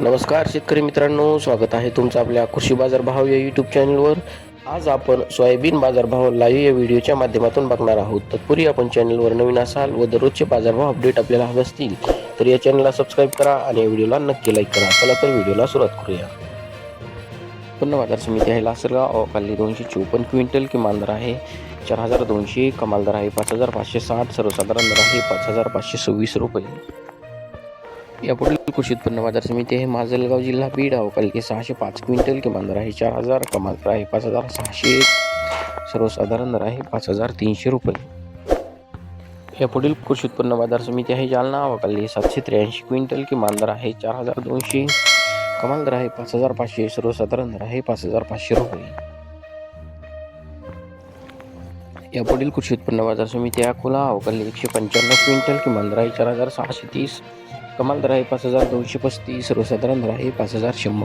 नमस्कार शेतकरी मित्रांनो, स्वागत आहे तुमचं आपल्या कृषी बाजार भाव या यूट्यूब चॅनलवर. आज आपण सोयाबीन बाजारभाव लाईव्ह या व्हिडिओच्या माध्यमातून बघणार आहोत. तत्पूर्वी आपण चॅनलवर नवीन असाल व दररोजचे बाजारभाव अपडेट आपल्याला हवे असतील तर या चॅनलला सबस्क्राईब करा आणि या व्हिडिओला नक्की लाईक करा. चला तर व्हिडिओला सुरुवात करूया. उत्पन्न बाजार समिती आहे लासलगाव. अवकाली 254 क्विंटल, किमान दर आहे 4200, कमाल दर आहे 5560, सर्वसाधारण दर आहे 5526 रुपये. यापुढील कृषी उत्पन्न बाजार समिती आहे माजलगाव, जिल्हा बीड. अवकाली 605 क्विंटल, किमान दर आहे 4000, कमाल दर आहे 5601, सर्वसाधारण दर आहे 5300 रुपये. यापुढील कृषी उत्पन्न बाजार समिती आहे जालना. अवकाली 783 क्विंटल, किमान दर आहे 4200, कमाल दर आहे 5500, सर्वसाधारण दर आहे 5500 रुपये. यापुढील कृषी उत्पन्न बाजार समिती आहे अकोला. अवकाली 195 क्विंटल, किमान दर आहे 4630, कमाल दर आहे 5235, सर्वसाधारण दर आहे 5100.